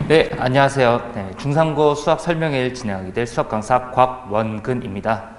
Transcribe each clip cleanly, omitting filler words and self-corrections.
네, 안녕하세요. 네, 중상고 수학 설명회를 진행하게 될 수학 강사 곽원근입니다.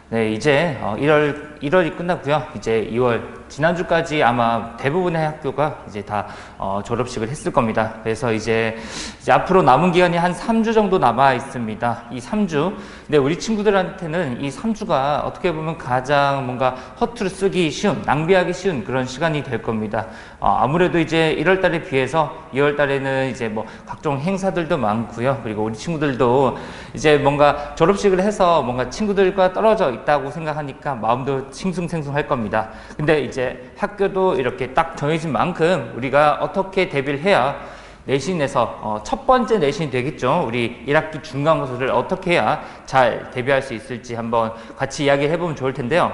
네, 이제 1월이 끝났고요. 이제 2월, 지난주까지 아마 대부분의 학교가 이제 다 졸업식을 했을 겁니다. 그래서 이제 앞으로 남은 기간이 한 3주 정도 남아 있습니다. 이 3주. 근데 우리 친구들한테는 이 3주가 어떻게 보면 가장 뭔가 허투루 쓰기 쉬운, 낭비하기 쉬운 그런 시간이 될 겁니다. 아무래도 이제 1월 달에 비해서 2월 달에는 이제 뭐 각종 행사들도 많고요. 그리고 우리 친구들도 이제 뭔가 졸업식을 해서 뭔가 친구들과 떨어져 있다고 생각하니까 마음도 싱숭생숭할 겁니다. 근데 이제 학교도 이렇게 딱 정해진 만큼 우리가 어떻게 대비를 해야 내신에서 첫 번째 내신이 되겠죠. 우리 1학기 중간고사를 어떻게 해야 잘 대비할 수 있을지 한번 같이 이야기를 해보면 좋을 텐데요.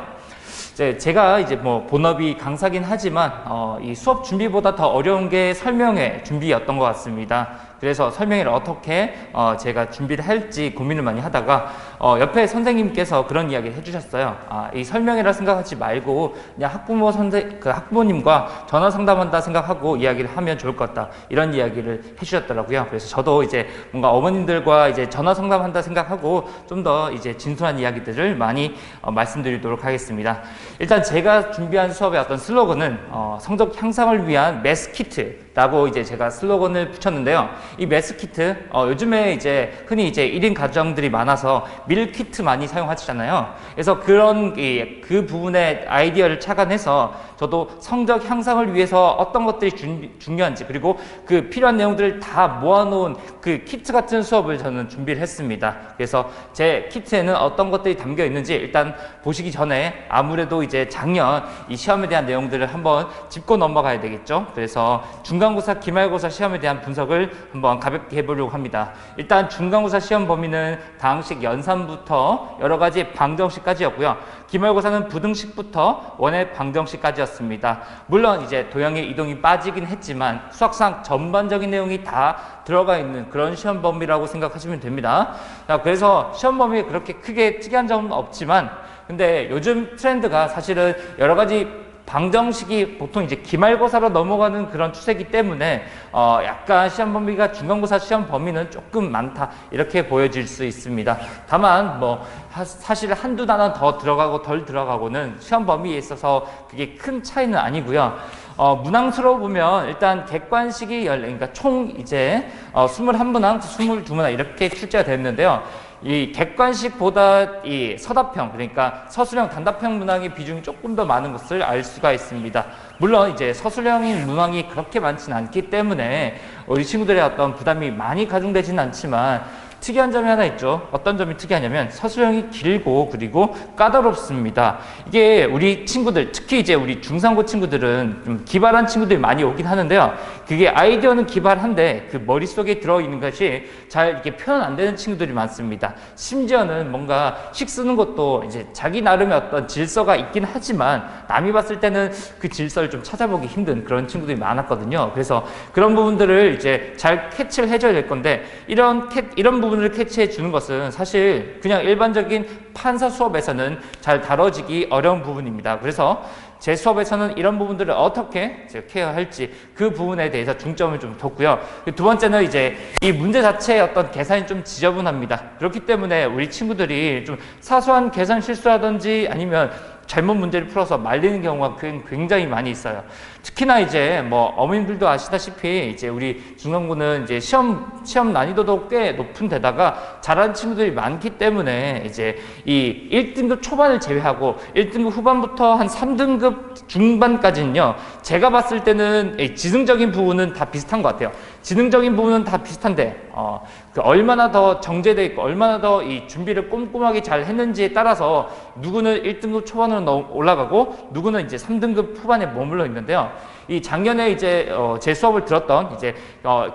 제가 이제 뭐 본업이 강사긴 하지만 이 수업 준비보다 더 어려운 게 설명회 준비였던 것 같습니다. 그래서 설명회를 어떻게 제가 준비를 할지 고민을 많이 하다가 옆에 선생님께서 그런 이야기를 해주셨어요. 이 설명회라 생각하지 말고 그냥 학부모님과 전화 상담한다 생각하고 이야기를 하면 좋을 것 같다. 이런 이야기를 해주셨더라고요. 그래서 저도 이제 뭔가 어머님들과 이제 전화 상담한다 생각하고 좀 더 이제 진솔한 이야기들을 많이 말씀드리도록 하겠습니다. 일단 제가 준비한 수업의 어떤 슬로건은 성적 향상을 위한 메스키트라고 이제 제가 슬로건을 붙였는데요. 이 메스키트 요즘에 이제 흔히 이제 1인 가정들이 많아서 밀키트 많이 사용하시잖아요. 그래서 그 부분의 아이디어를 착안해서 저도 성적 향상을 위해서 어떤 것들이 중요한지 그리고 그 필요한 내용들을 다 모아놓은 그 키트 같은 수업을 저는 준비를 했습니다. 그래서 제 키트에는 어떤 것들이 담겨 있는지 일단 보시기 전에 아무래도 이제 작년 이 시험에 대한 내용들을 한번 짚고 넘어가야 되겠죠. 그래서 중간고사, 기말고사 시험에 대한 분석을 한번 가볍게 해보려고 합니다. 일단 중간고사 시험 범위는 다항식 연산부터 여러 가지 방정식까지였고요. 기말고사는 부등식부터 원의 방정식까지였습니다. 물론 이제 도형의 이동이 빠지긴 했지만 수학상 전반적인 내용이 다 들어가 있는 그런 시험 범위라고 생각하시면 됩니다. 자, 그래서 시험 범위에 그렇게 크게 특이한 점은 없지만 근데 요즘 트렌드가 사실은 여러 가지 방정식이 보통 이제 기말고사로 넘어가는 그런 추세이기 때문에 약간 시험 범위가 중간고사 시험 범위는 조금 많다 이렇게 보여질 수 있습니다. 다만 뭐 사실 한두 단원 더 들어가고 덜 들어가고는 시험 범위에 있어서 그게 큰 차이는 아니고요. 문항수로 보면 일단 객관식이 그러니까 총 이제 21문항, 22문항 이렇게 출제가 됐는데요. 이 객관식보다 이 서답형, 그러니까 서술형, 단답형 문항의 비중이 조금 더 많은 것을 알 수가 있습니다. 물론 이제 서술형인 문항이 그렇게 많지는 않기 때문에 우리 친구들의 어떤 부담이 많이 가중되지는 않지만 특이한 점이 하나 있죠. 어떤 점이 특이하냐면 서술형이 길고 그리고 까다롭습니다. 이게 우리 친구들, 특히 이제 우리 중상고 친구들은 좀 기발한 친구들이 많이 오긴 하는데요. 그게 아이디어는 기발한데 그 머릿속에 들어있는 것이 잘 이렇게 표현 안 되는 친구들이 많습니다. 심지어는 뭔가 식 쓰는 것도 이제 자기 나름의 어떤 질서가 있긴 하지만 남이 봤을 때는 그 질서를 좀 찾아보기 힘든 그런 친구들이 많았거든요. 그래서 그런 부분들을 이제 잘 캐치를 해줘야 될 건데 이런 부분을 캐치해 주는 것은 사실 그냥 일반적인 판사 수업에서는 잘 다뤄지기 어려운 부분입니다. 그래서 제 수업에서는 이런 부분들을 어떻게 케어할지 그 부분에 대해서 중점을 좀 뒀고요. 두 번째는 이제 이 문제 자체의 어떤 계산이 좀 지저분합니다. 그렇기 때문에 우리 친구들이 좀 사소한 계산 실수라든지 아니면 잘못 문제를 풀어서 말리는 경우가 굉장히 많이 있어요. 특히나 이제 뭐 어머님들도 아시다시피 이제 우리 중간고는 이제 시험 난이도도 꽤 높은 데다가 잘하는 친구들이 많기 때문에 이제 이 1등급 초반을 제외하고 1등급 후반부터 한 3등급 중반까지는요. 제가 봤을 때는 지능적인 부분은 다 비슷한 것 같아요. 지능적인 부분은 다 비슷한데 얼마나 더 정제되어 있고 얼마나 더 이 준비를 꼼꼼하게 잘 했는지에 따라서 누구는 1등급 초반으로 올라가고 누구는 이제 3등급 후반에 머물러 있는데요. 이 작년에 이제 제 수업을 들었던 이제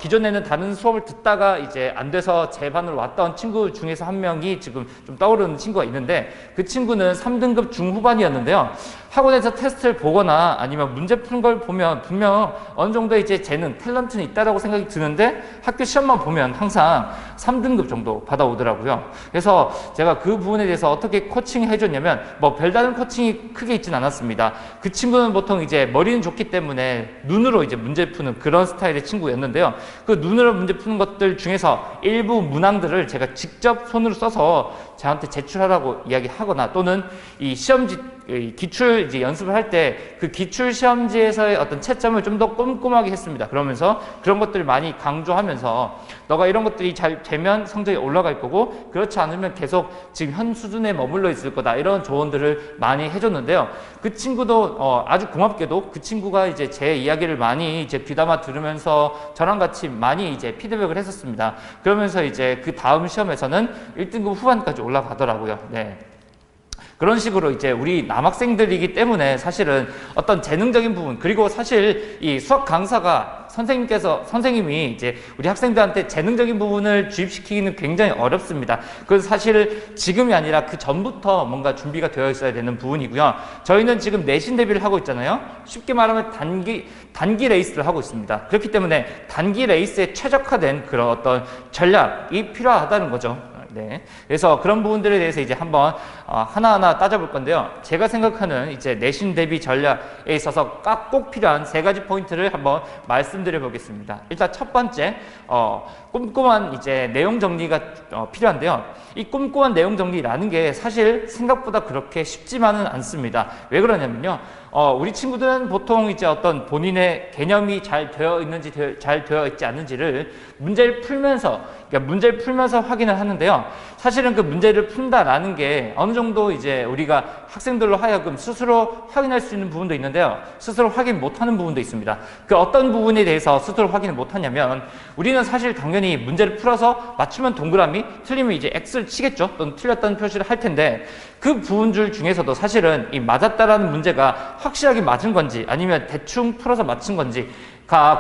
기존에는 다른 수업을 듣다가 이제 안 돼서 제 반으로 왔던 친구 중에서 한 명이 지금 좀 떠오르는 친구가 있는데 그 친구는 3등급 중후반이었는데요. 학원에서 테스트를 보거나 아니면 문제 푸는 걸 보면 분명 어느 정도 이제 재능, 탤런트는 있다라고 생각이 드는데 학교 시험만 보면 항상 3등급 정도 받아오더라고요. 그래서 제가 그 부분에 대해서 어떻게 코칭을 해줬냐면 뭐 별다른 코칭이 크게 있진 않았습니다. 그 친구는 보통 이제 머리는 좋기 때문에 때문에 눈으로 이제 문제 푸는 그런 스타일의 친구였는데요. 그 눈으로 문제 푸는 것들 중에서 일부 문항들을 제가 직접 손으로 써서 저한테 제출하라고 이야기하거나, 또는 이 시험지 기출 이제 연습을 할 때 그 기출 시험지에서의 어떤 채점을 좀 더 꼼꼼하게 했습니다. 그러면서 그런 것들을 많이 강조하면서 너가 이런 것들이 잘 되면 성적이 올라갈 거고, 그렇지 않으면 계속 지금 현 수준에 머물러 있을 거다, 이런 조언들을 많이 해줬는데요. 그 친구도 아주 고맙게도 그 친구가 이제 제 이야기를 많이 이제 귀담아 들으면서 저랑 같이 많이 이제 피드백을 했었습니다. 그러면서 이제 그 다음 시험에서는 1등급 후반까지 올라가더라고요. 네. 그런 식으로 이제 우리 남학생들이기 때문에 사실은 어떤 재능적인 부분, 그리고 사실 이 수학 강사가 선생님이 이제 우리 학생들한테 재능적인 부분을 주입시키기는 굉장히 어렵습니다. 그건 사실 지금이 아니라 그 전부터 뭔가 준비가 되어 있어야 되는 부분이고요. 저희는 지금 내신 대비를 하고 있잖아요. 쉽게 말하면 단기 레이스를 하고 있습니다. 그렇기 때문에 단기 레이스에 최적화된 그런 어떤 전략이 필요하다는 거죠. 네. 그래서 그런 부분들에 대해서 이제 한번 하나하나 따져볼 건데요. 제가 생각하는 이제 내신 대비 전략에 있어서 꼭 필요한 3가지 포인트를 한번 말씀드려 보겠습니다. 일단 첫 번째, 꼼꼼한 이제 내용 정리가 필요한데요. 이 꼼꼼한 내용 정리라는 게 사실 생각보다 그렇게 쉽지만은 않습니다. 왜 그러냐면요. 우리 친구들은 보통 이제 어떤 본인의 개념이 잘 되어 있는지 잘 되어 있지 않는지를 문제를 풀면서 확인을 하는데요. 사실은 그 문제를 푼다라는 게 어느 정도 이제 우리가 학생들로 하여금 스스로 확인할 수 있는 부분도 있는데요. 스스로 확인 못하는 부분도 있습니다. 그 어떤 부분에 대해서 스스로 확인을 못하냐면, 우리는 사실 당연히 문제를 풀어서 맞추면 동그라미, 틀리면 이제 X를 치겠죠. 또는 틀렸다는 표시를 할 텐데, 그 부분들 중에서도 사실은 이 맞았다라는 문제가 확실하게 맞은 건지 아니면 대충 풀어서 맞춘 건지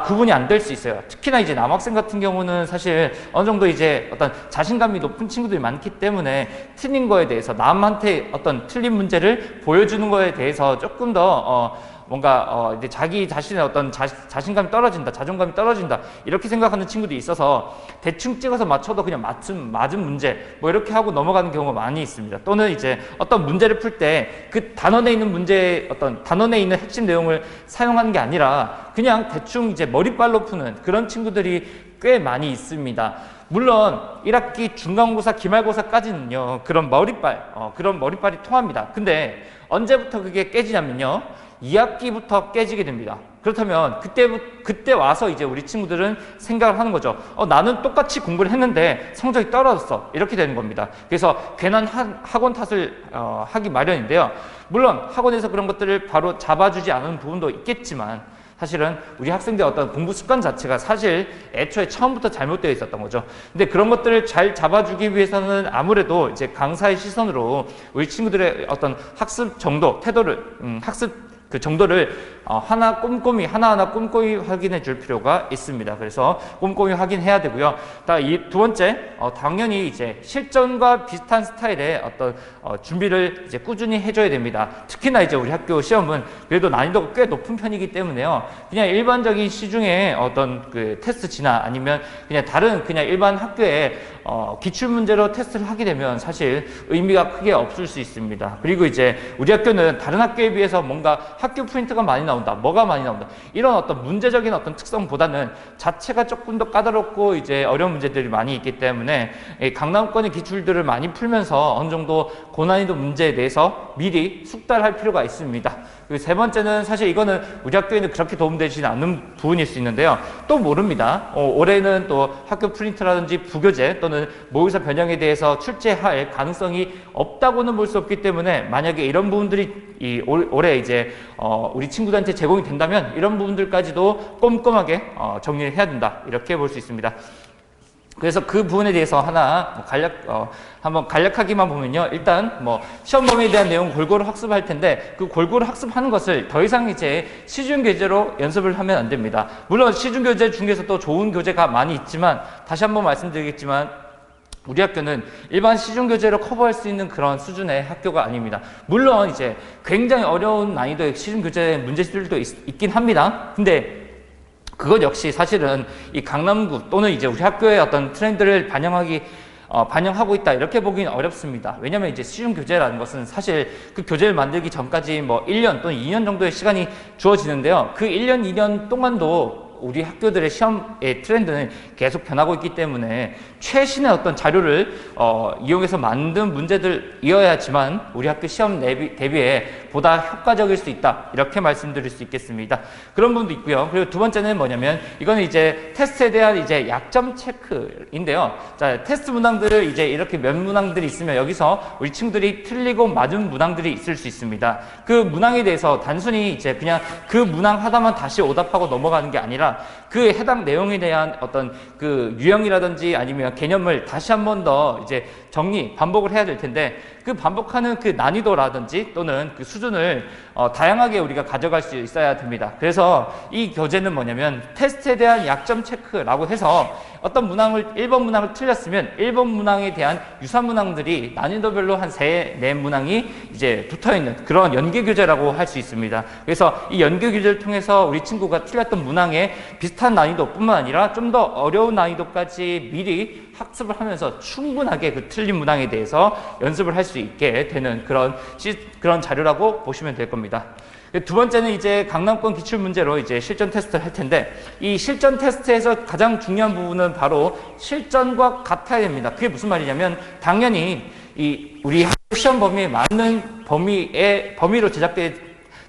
구분이 안 될 수 있어요. 특히나 이제 남학생 같은 경우는 사실 어느 정도 이제 어떤 자신감이 높은 친구들이 많기 때문에 틀린 거에 대해서, 남한테 어떤 틀린 문제를 보여주는 거에 대해서 조금 더 뭔가 이제 자기 자신의 어떤 자신감이 떨어진다, 자존감이 떨어진다, 이렇게 생각하는 친구들이 있어서 대충 찍어서 맞춰도 그냥 맞은 문제 뭐 이렇게 하고 넘어가는 경우가 많이 있습니다. 또는 이제 어떤 문제를 풀 때 그 단원에 있는 핵심 내용을 사용하는 게 아니라 그냥 대충 이제 머리빨로 푸는 그런 친구들이 꽤 많이 있습니다. 물론 1학기 중간고사, 기말고사까지는요 그런 머리빨이 통합니다. 근데 언제부터 그게 깨지냐면요, 2학기부터 깨지게 됩니다. 그렇다면 그때 와서 이제 우리 친구들은 생각을 하는 거죠. 나는 똑같이 공부를 했는데 성적이 떨어졌어, 이렇게 되는 겁니다. 그래서 괜한 학원 탓을 하기 마련인데요. 물론 학원에서 그런 것들을 바로 잡아주지 않은 부분도 있겠지만, 사실은 우리 학생들의 어떤 공부 습관 자체가 사실 애초에 처음부터 잘못되어 있었던 거죠. 근데 그런 것들을 잘 잡아주기 위해서는 아무래도 이제 강사의 시선으로 우리 친구들의 어떤 학습 정도, 학습 그 정도를 하나하나 꼼꼼히 확인해 줄 필요가 있습니다. 그래서 꼼꼼히 확인해야 되고요. 두 번째, 당연히 이제 실전과 비슷한 스타일의 어떤 준비를 이제 꾸준히 해줘야 됩니다. 특히나 이제 우리 학교 시험은 그래도 난이도가 꽤 높은 편이기 때문에요. 그냥 일반적인 시중에 어떤 그 테스트지나 아니면 그냥 일반 학교에 기출 문제로 테스트를 하게 되면 사실 의미가 크게 없을 수 있습니다. 그리고 이제 우리 학교는 다른 학교에 비해서 뭔가 학교 프린트가 많이 나온다, 뭐가 많이 나온다, 이런 어떤 문제적인 어떤 특성보다는 자체가 조금 더 까다롭고 이제 어려운 문제들이 많이 있기 때문에 강남권의 기출들을 많이 풀면서 어느 정도 고난이도 문제에 대해서 미리 숙달할 필요가 있습니다. 그리고 세 번째는 사실 이거는 우리 학교에는 그렇게 도움되지 않는 부분일 수 있는데요. 또 모릅니다. 올해는 또 학교 프린트라든지 부교재 또는 모의사 변형에 대해서 출제할 가능성이 없다고는 볼 수 없기 때문에, 만약에 이런 부분들이 올해 이제 우리 친구들한테 제공이 된다면 이런 부분들까지도 꼼꼼하게 정리를 해야 된다, 이렇게 볼 수 있습니다. 그래서 그 부분에 대해서 하나 한번 간략하게만 보면요, 일단 시험 범위에 대한 내용 골고루 학습할 텐데, 그 골고루 학습하는 것을 더 이상 이제 시중 교재로 연습을 하면 안 됩니다. 물론 시중 교재 중에서도 좋은 교재가 많이 있지만, 다시 한번 말씀드리겠지만 우리 학교는 일반 시중 교재로 커버할 수 있는 그런 수준의 학교가 아닙니다. 물론 이제 굉장히 어려운 난이도의 시중 교재 문제들도 있긴 합니다. 근데 그것 역시 사실은 이 강남구 또는 이제 우리 학교의 어떤 트렌드를 반영하기 반영하고 있다 이렇게 보기는 어렵습니다. 왜냐하면 이제 시중 교재라는 것은 사실 그 교재를 만들기 전까지 뭐 1년 또는 2년 정도의 시간이 주어지는데요. 그 1년, 2년 동안도 우리 학교들의 시험의 트렌드는 계속 변하고 있기 때문에 최신의 어떤 자료를 이용해서 만든 문제들이어야지만 우리 학교 시험 대비에 보다 효과적일 수 있다 이렇게 말씀드릴 수 있겠습니다. 그런 부분도 있고요. 그리고 두 번째는 뭐냐면 이거는 이제 테스트에 대한 이제 약점 체크인데요. 자, 테스트 문항들을 이제 이렇게 몇 문항들이 있으면 여기서 우리 친구들이 틀리고 맞은 문항들이 있을 수 있습니다. 그 문항에 대해서 단순히 이제 그냥 그 문항 하다만 다시 오답하고 넘어가는 게 아니라 그 해당 내용에 대한 어떤 그 유형이라든지 아니면 개념을 다시 한 번 더 이제 반복을 해야 될 텐데 그 반복하는 그 난이도라든지 또는 그 수준을 다양하게 우리가 가져갈 수 있어야 됩니다. 그래서 이 교재는 뭐냐면 테스트에 대한 약점 체크라고 해서 어떤 문항을 1번 문항을 틀렸으면 1번 문항에 대한 유사 문항들이 난이도별로 한 4문항이 이제 붙어있는 그런 연계 교재라고 할 수 있습니다. 그래서 이 연계 교재를 통해서 우리 친구가 틀렸던 문항에 비슷한 난이도뿐만 아니라 좀 더 어려운 난이도까지 미리 학습을 하면서 충분하게 그 틀린 문항에 대해서 연습을 할 수 있게 되는 그런 자료라고 보시면 될 겁니다. 두 번째는 이제 강남권 기출 문제로 이제 실전 테스트를 할 텐데 이 실전 테스트에서 가장 중요한 부분은 바로 실전과 같아야 됩니다. 그게 무슨 말이냐면 당연히 우리 시험 범위에 맞는 범위로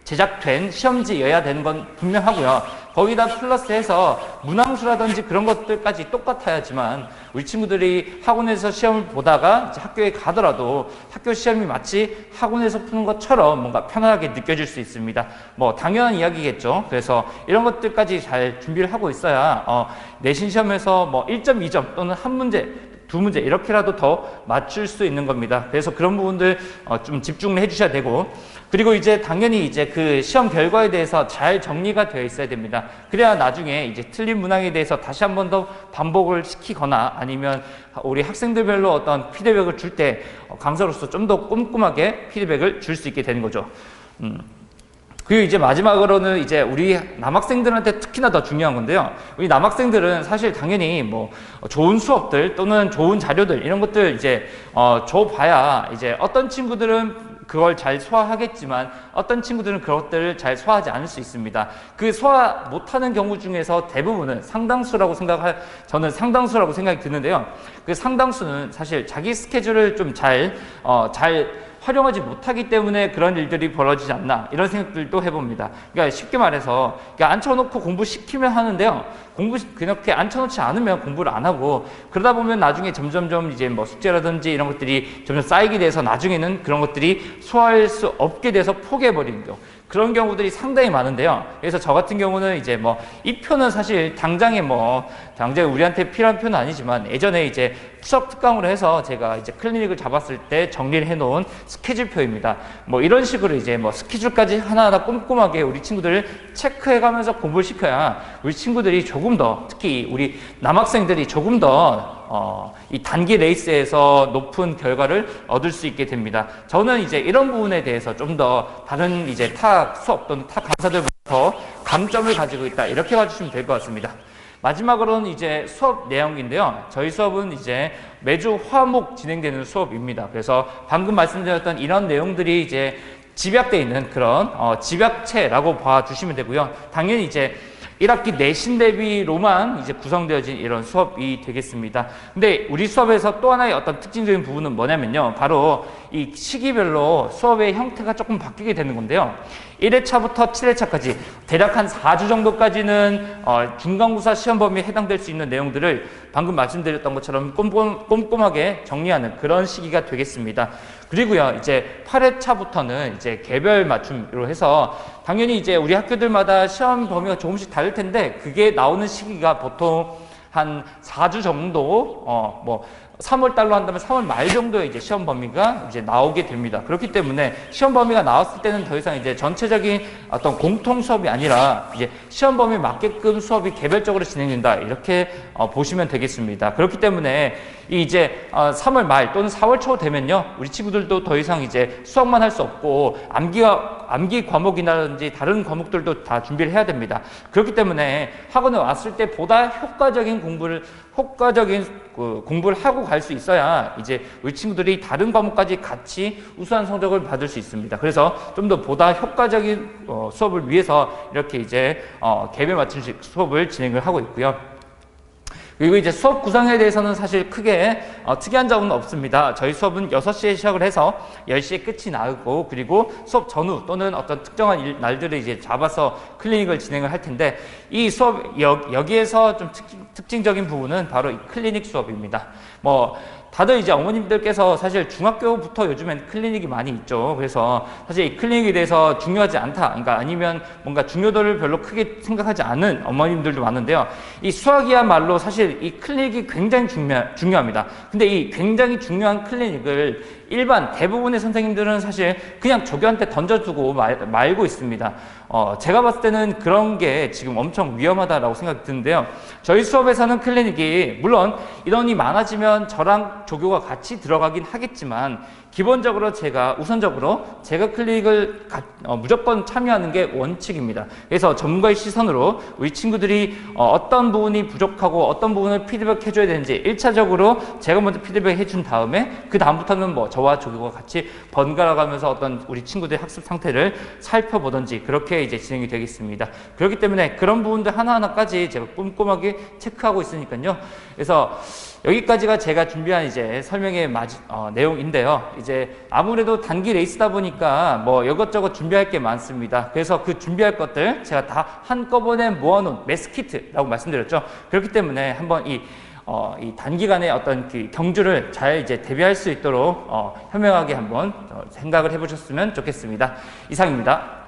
제작된 시험지여야 되는 건 분명하고요. 거기다 플러스해서 문항수라든지 그런 것들까지 똑같아야지만 우리 친구들이 학원에서 시험을 보다가 이제 학교에 가더라도 학교 시험이 마치 학원에서 푸는 것처럼 뭔가 편안하게 느껴질 수 있습니다. 뭐 당연한 이야기겠죠. 그래서 이런 것들까지 잘 준비를 하고 있어야 내신 시험에서 뭐 1.2점 또는 한 문제 2문제 이렇게라도 더 맞출 수 있는 겁니다. 그래서 그런 부분들 좀 집중을 해주셔야 되고 그리고 이제 당연히 이제 그 시험 결과에 대해서 잘 정리가 되어 있어야 됩니다. 그래야 나중에 이제 틀린 문항에 대해서 다시 한 번 더 반복을 시키거나 아니면 우리 학생들별로 어떤 피드백을 줄 때 강사로서 좀 더 꼼꼼하게 피드백을 줄 수 있게 되는 거죠. 그리고 이제 마지막으로는 이제 우리 남학생들한테 특히나 더 중요한 건데요. 우리 남학생들은 사실 당연히 뭐 좋은 수업들 또는 좋은 자료들 이런 것들 이제 줘봐야 이제 어떤 친구들은 그걸 잘 소화하겠지만 어떤 친구들은 그것들을 잘 소화하지 않을 수 있습니다. 그 소화 못하는 경우 중에서 대부분은 저는 상당수라고 생각이 드는데요. 그 상당수는 사실 자기 스케줄을 좀 잘 활용하지 못하기 때문에 그런 일들이 벌어지지 않나 이런 생각들도 해봅니다. 그러니까 쉽게 말해서 앉혀놓고 공부시키면 하는데요. 그렇게 앉혀놓지 않으면 공부를 안 하고 그러다 보면 나중에 점점점 이제 뭐 숙제라든지 이런 것들이 점점 쌓이게 돼서 나중에는 그런 것들이 소화할 수 없게 돼서 포기해버리는 경우 그런 경우들이 상당히 많은데요. 그래서 저 같은 경우는 이제 뭐 이 표는 사실 당장 우리한테 필요한 표는 아니지만 예전에 이제 수업 특강으로 해서 제가 이제 클리닉을 잡았을 때 정리를 해놓은 스케줄표입니다. 뭐 이런 식으로 이제 뭐 스케줄까지 하나하나 꼼꼼하게 우리 친구들을 체크해가면서 공부를 시켜야 우리 친구들이 조금 더 특히 우리 남학생들이 조금 더 이 단기 레이스에서 높은 결과를 얻을 수 있게 됩니다. 저는 이제 이런 부분에 대해서 좀 더 다른 이제 타 수업 또는 타 강사들보다 더 강점을 가지고 있다 이렇게 봐주시면 될 것 같습니다. 마지막으로는 이제 수업 내용인데요. 저희 수업은 이제 매주 화목 진행되는 수업입니다. 그래서 방금 말씀드렸던 이런 내용들이 이제 집약되어 있는 그런 집약체라고 봐주시면 되고요. 당연히 이제 1학기 내신 대비로만 이제 구성되어진 이런 수업이 되겠습니다. 근데 우리 수업에서 또 하나의 어떤 특징적인 부분은 뭐냐면요. 바로 이 시기별로 수업의 형태가 조금 바뀌게 되는 건데요. 1회차부터 7회차까지 대략 한 4주 정도까지는 중간고사 시험 범위에 해당될 수 있는 내용들을 방금 말씀드렸던 것처럼 꼼꼼하게 정리하는 그런 시기가 되겠습니다. 그리고요, 이제 8회차부터는 이제 개별 맞춤으로 해서 당연히 이제 우리 학교들마다 시험 범위가 조금씩 다를 텐데 그게 나오는 시기가 보통 한 4주 정도, 3월 달로 한다면 3월 말 정도에 이제 시험 범위가 이제 나오게 됩니다. 그렇기 때문에 시험 범위가 나왔을 때는 더 이상 이제 전체적인 어떤 공통 수업이 아니라 이제 시험 범위에 맞게끔 수업이 개별적으로 진행된다. 이렇게 보시면 되겠습니다. 그렇기 때문에 이제 3월 말 또는 4월 초 되면요. 우리 친구들도 더 이상 이제 수학만 할 수 없고 암기가 암기 과목이라든지 다른 과목들도 다 준비를 해야 됩니다. 그렇기 때문에 학원에 왔을 때 보다 효과적인 공부를 하고 갈 수 있어야 이제 우리 친구들이 다른 과목까지 같이 우수한 성적을 받을 수 있습니다. 그래서 좀 더 보다 효과적인 수업을 위해서 이렇게 이제 갭에 맞춘 수업을 진행을 하고 있고요. 그리고 이제 수업 구성에 대해서는 사실 크게 특이한 점은 없습니다. 저희 수업은 6시에 시작을 해서 10시에 끝이 나고, 그리고 수업 전후 또는 어떤 특정한 날들을 이제 잡아서 클리닉을 진행을 할 텐데, 이 수업 여기에서 좀 특징적인 부분은 바로 이 클리닉 수업입니다. 다들 이제 어머님들께서 사실 중학교부터 요즘엔 클리닉이 많이 있죠. 그래서 사실 이 클리닉에 대해서 중요하지 않다, 그러니까 아니면 뭔가 중요도를 별로 크게 생각하지 않은 어머님들도 많은데요. 이 수학이야말로 사실 이 클리닉이 굉장히 중요합니다. 근데 이 굉장히 중요한 클리닉을 일반 대부분의 선생님들은 사실 그냥 조교한테 던져주고 말고 있습니다. 제가 봤을 때는 그런 게 지금 엄청 위험하다라고 생각이 드는데요. 저희 수업에서는 클리닉이 물론 인원이 많아지면 저랑 조교가 같이 들어가긴 하겠지만, 기본적으로 우선적으로 제가 클리닉을 무조건 참여하는 게 원칙입니다. 그래서 전문가의 시선으로 우리 친구들이 어떤 부분이 부족하고 어떤 부분을 피드백 해줘야 되는지 1차적으로 제가 먼저 피드백 해준 다음에, 그 다음부터는 저와 조교가 같이 번갈아 가면서 어떤 우리 친구들의 학습 상태를 살펴보든지 그렇게 이제 진행이 되겠습니다. 그렇기 때문에 그런 부분들 하나하나까지 제가 꼼꼼하게 체크하고 있으니까요. 그래서 여기까지가 제가 준비한 이제 설명의 내용인데요. 이제 아무래도 단기 레이스다 보니까 이것저것 준비할 게 많습니다. 그래서 그 준비할 것들 제가 다 한꺼번에 모아놓은 매스키트라고 말씀드렸죠. 그렇기 때문에 한번 이 단기간에 어떤 경주를 잘 이제 대비할 수 있도록 현명하게 한번 생각을 해보셨으면 좋겠습니다. 이상입니다.